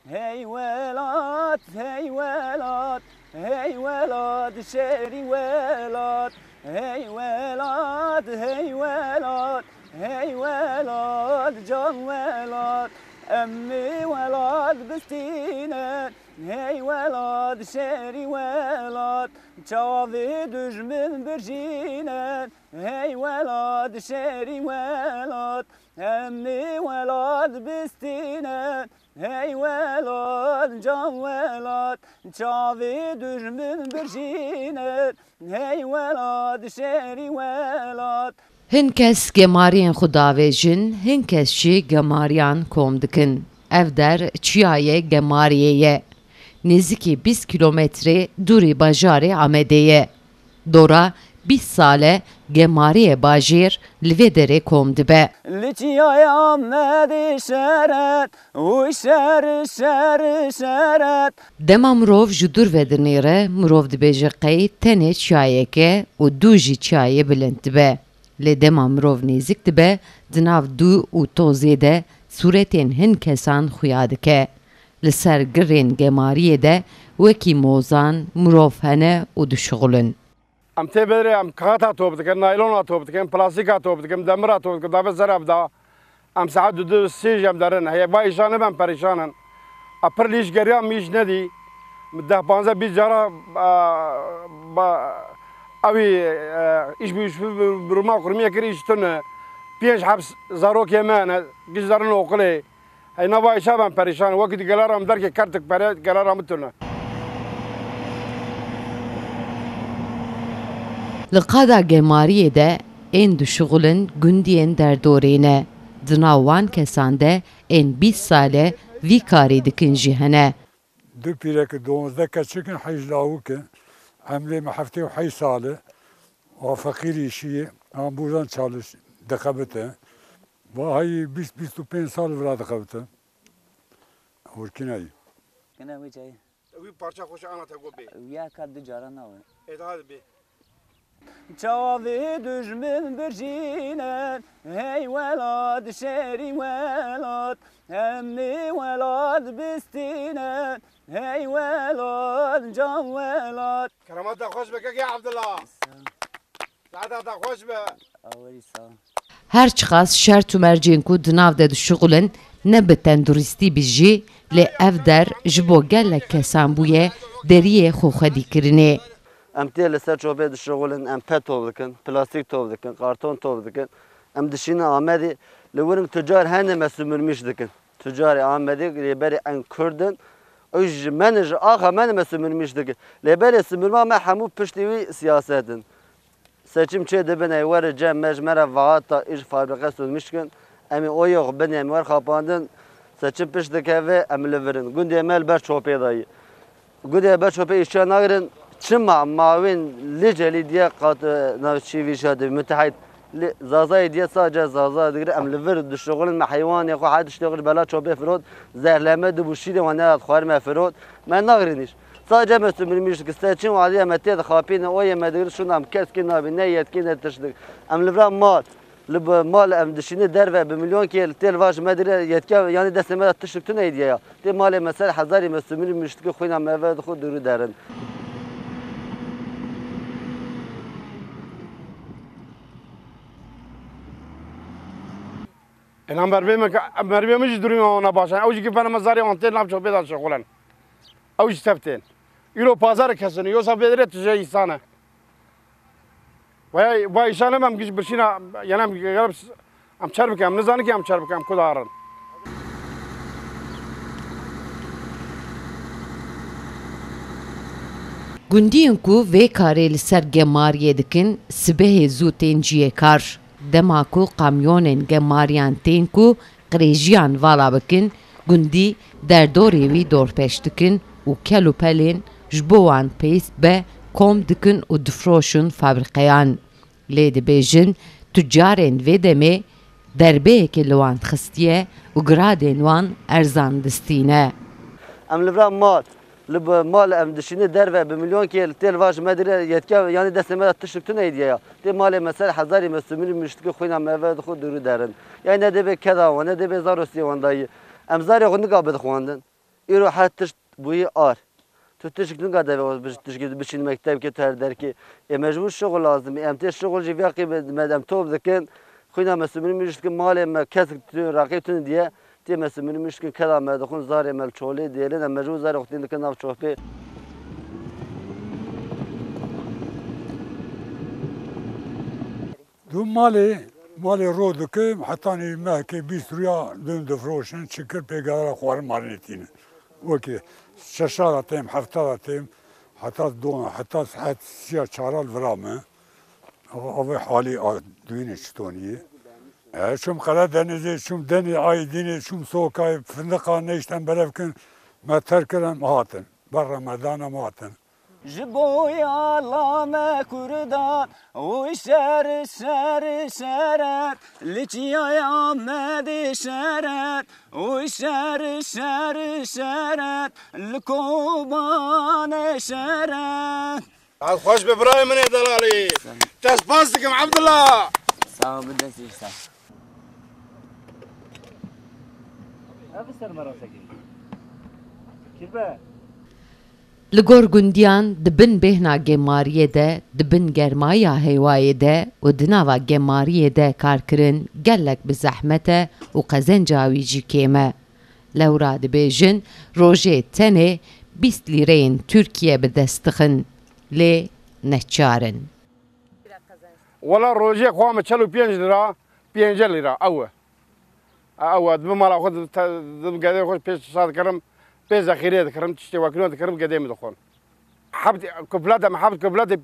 Hey velat, hey velat, hey velat, şeri velat. Hey velat, hey velat, hey velat, can velat. Emmi velat bistine. Hey velat, şeri velat. Çavi düşmün birjine. Hey velat, şeri velat. Emmi velat bistine. Hey velat, can velat, çavi düşmün birjine. Hey velat, şeri velat. Hinkes gemariyên xwe davêjin, hinkes jî gemariyan kom dikin. Ev der çiyayê gemariyê ye. Nêzîkî 20 kilometre dûrî bajarê Amedê ye. Dora 20 sale gemariyê bajêr li vê derê kom dibe. Li çiyayê Amedê şeret, û şeret. Dema mirov ji dur ve dinêre, mirov dibêje qey tenê çiyayeke û du jî çiyayê bilind dibe. Lê dema mirov nêzik dibe, di nav du û tozê de sûretên hin kesan xuya dike. Li ser girên gemariyê de wekî mozan mirov hene û dişuxulin. Em tê bêrê em kağıta top dikin, naylona top dikin, plastika top dikin, demira top dikin, davê zerab da. Em saet du sê jî em derin. Heye vay îşanê em perîşanin. A pir lîş geriya me îş nedî. 10-15 cara evî îş bi rûma kurmiye kirî îş tune. 5 hebs zarokê me hene, giş derin okulê. Hey nava îşa em perîşan. Wekî di gelara em derkê kertik pere, gelara me tune. Li qada gemariyê de ên dişuxulin gundiyên derdorê ne. Di nav wan kesan de ên 20 sale vî karî dikin jî hene. Du pîreke 12 keçikin heyj lawikin. Em lê me heftê û heyj salê. A feqîrî işî em buradan çalış dixebite. Vahayî 20-25 sal vira dixebite. Hurkinayî. Kine wê çayê. Wî parça xweşe ana te got bê. Ya kad du cara nawe. Hadi bê. Çavi düşmün birjine. Hey velat, şeri velat. Emmi velat bistine. Hey velat, can velat. Keramet de hoş be ya Abdullah. Saat de hoş be. Averi sağ. Her çiqas şert û mercên ku di nav de dişuxulin ne bi tenduristî bijî lê ev der ji bo gelek kesan bûye deriyê xwexwedîkirinê. Em tê li ser çopê dişuxulin, em pet top dikin, plastik top dikin, karton top dikin. Em dişînin Amedê li wirin tûcar hene me sümürmîş dikin. Tûcarê Amedê lêberê em Kurdin, ew ji me ji axa me me sümürmîş dikin. Lêberê sümürma me hemû piştî wî siyasetin. Seçim çê dibin ey were cem me ji me re vaata îj fabrika sönmüşkin. Em ê oyê xwe bin em wer xapandin. Seçim piş dikeve em li virin. Gundê me li ber çopê dayî. Gundê ber çopê îşçiya nagirin. Çima mavên lêcelî diye qat navçî vî şadî müteahhit zazayê diye sadece zaza digire em li vir dişuxulin me heywanê xwe hay diştexir bela çopê firot zerleme di bu şîrê wan nehat xwarî firot me nagirin îş. Sadece me sümürmîş ki seçim wadiye me tê dixapîne oyê me digir şûn em keskî nabî ne yetkî ne tiştik. Em li vir mal li mal em dişînê derve bi milyonkê têl vaj me dire yetke yanî destê me tiştik tune diye ya. Tê malê me ser hezarî me sümürmîş ki xwîna me ve dixwe dûrî derin. Em mervê me jî durîn ona başan. Ew jî gifene me zarê wan tê nav çopê da şixulin. Ew jî sevtên. Îro pazarê kesini, yosa bêdirê tu jê îsan e. Vay îşanê em giş birşîna yani em çer bikim, em nizanin ki em çer bikim ku darin. Gundiyên ku vê karê li ser gemariyê dikin, sibehê zû tên ciyê kar. Dema ku kamyonên gemariyan tên ku qirêjiyan vala bikin, gundî derdorê wî dorpêş dikin û kel û pelên ji bo wan pêst be kom dikin û difroşin fabrîqeyan. Lê dibêjin tûcarên vê demê derbeyekê li wan xistiye û giradên wan erzan distîne. Em li vir mal li mal em dişînê derve bi milyonkê têl vaj me dire yetke yanî destê me tiştik tune diye ya. Tê malê me ser hezarî me sümürmîş ki xwîna me ve dixwe dûrî derin. Yani ne dibê keda wan ne dibê zarostiyê wan dayî. Em zarê xwe nika bidixwandin. İro her tişt buyu ar. Tu tişkin kadar ve tişkin biçin mektep ki ter der ki mecbur şoğul lazım. Emte şoğul jivaki medem top dikin. Xuyna mesumunu müşkin mali me kesik tün rakibtün diye. Diye mesumunu müşkin kelam medikun zar emel çoğuli diyelim. Mecbur zar oktin dikin av çoğpi. دو مالی رو دکم حتی نیمه که 20 رویا دون دفروشن چکر پیگاره خوار مارنتین وکی ششا تیم هفته تیم حتی دون حتی ساعت سیا چارال ورامه اوه حالی دوینه چطونیه شوم قرار دنیزه شوم دنی آی دینه شوم سوکای فندقا نیشتن برفکن ما ترکرم هاتن بر رمضان هاتن Jiboya lame kurdan o şer şer şeret liçiyaya medi şeret o şer şer şeret lkobane şeret Az hoş be Ibrahim ne dalali. Tasbastıkım Abdullah. Sağ ol bir sağ. Abi ser marasaki. Kirbe Li gor gundiyan dibin bêhna gemariyê de, dibin germaya hêwayê de û di nava gemariyê de karkirin gelek bi zehmet e û qezenca wî jî kêm e. Lewra dibêjin rojê tenê 20 lîreyên Tirkiye bi dest dixin, lê neçarin. Valla rojiye kuame 45 lira, 5 lira ew. Ew dibim mala xwe dibim gedê xwe pêş saat kirim. Pêş zexîrê dikirim, tiştê wekîno dikirim gedê min dixwin. Kuplata me hebt kuplata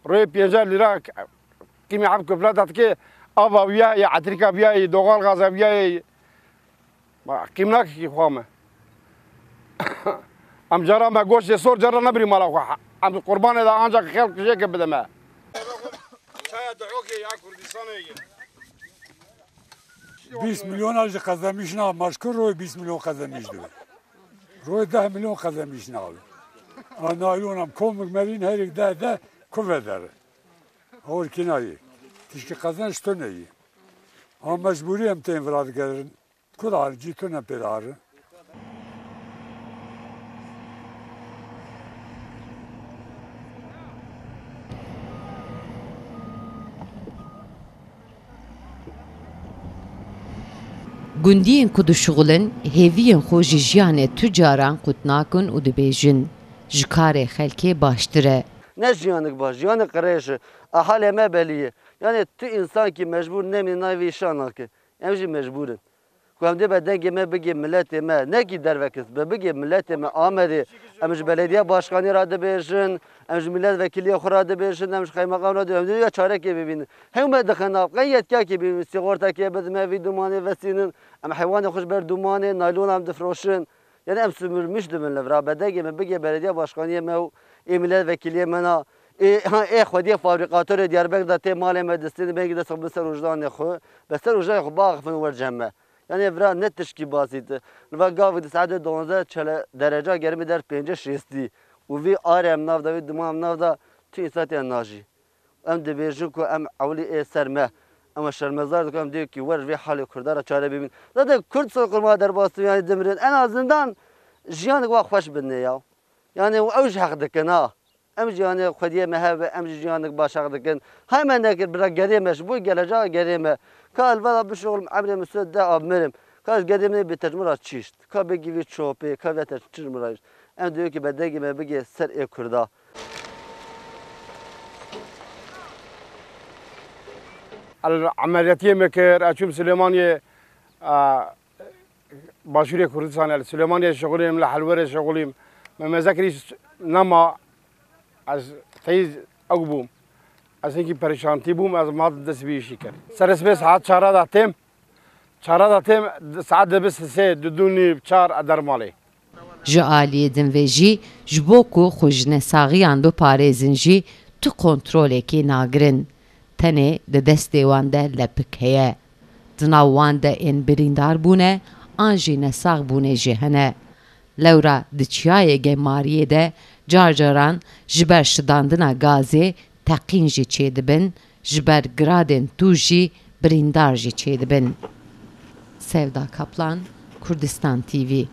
royê 5 lira qîmê hebt kuplata dikê ava wiyayê, etrîka wiyayê, doğal gaza wiyayê qîm nakekî xwe me. Em cara me goştê sor cara nebirî mala xwe. Em qurbanê de ancak xelk jêkê bide me. Çaya Duhokê ya Kurdistanê 20 milyon ajı kazanmışsın abi. Maşkur roy 20 milyon kazanmıştı. Roy 10 milyon kazanmışsın abi. Nailonam komik merin her iki de kuvveder. Ağır kinayı. Tişki kazanç tüneyi. Ama mecburiyim teyin viradı gelirin. Kudarı citüne perarı. Gundiyên ku dişuxulin hêviyên xwe ji jiyanê tucaran qut nakin û dibêjin ji karê xelkê baştir e. Ne jiyanik baş, jiyanik qirêş, ahalê me belî. Yani tu insan ki mecbur nemî navê şanakê. Em jî mecburin. Ku em dê be dengê me bigê milletê me, nekî dervekis, be bigê milletê me Amedê. Em ji belediye başkanî ra dibêjin, em ji milletvekiliyê xwe ra dibêjin, em ji xeymeqam ra dibêjin. Em dê ya çarekê bibînin. Hew me dixin nav, qey yetkekê bibînin, sîgortekê bidim evî dumanê vesînin, em heywanê xwe ji ber dumanê, naylon em difroşin. Yani em sümürmüş dibin li vir. Be dengê me bigê belediye başkaniyê me û milletvekiliyê me na xwediyê fabrikatörê Diyarbekir da tê malê me distîn bengî dest bi ser ojdanê xwe, be ser ojdanê xwe baxifin wercem me. Yani vira ne tişkî basît. Li ve gavê di saetê 12 derece germî der 5-6. û vî arê em nav da vî duman em nav da tu însatê najî. Em dibêjin ku em ewlî ser me. Ama şermezar dikim diyor ki ver vî halê Kurdara çare bibîn. Zaten Kurd sokulma derbastı yani demirin. En azından jiyanik wa xweş bine ya. Yani ew ji heq dikin ha. Em jî yani xwediyê me hebe, em jî jiyanik baş heq dikin. Hemen nekir bira gedê me ji bo geleceğa gedê me. Ka elveda bişoğlum emrê min süd de abmirim. Ka gedê me bi tecmura çîşt. Ka bigî vî çopê, ka vê tecmura. Em diyor ki be dengê me bigê ser ê Kurda. Ameliyatiye mekir, açım Süleymaniye başuriye Kurdistan, Süleymaniye şoğuluyum, Halvere şoğuluyum. Memezekri nama az teyiz agbum. Az inki perişanti bum, az madde desbi işi kar. Seresbe saat çara datem, saat debes se duduni çar adarmali. Ji aliyê din ve jî ji bo ku xwe ji nesaxiyan biparêzin jî tu kontrolekê nagirin. Tenê di destê wan de lepik heye. Di nav wan de ên birîndar bûne, an jî nesax bûnê jî hene. Lewra di çiyayê gemariyê de car caran ji ber şidandina gazê teqîn jî çêdibin, ji ber giradên tû jî birîndar jî çêdibin. Sevda Kaplan, Kurdistan TV.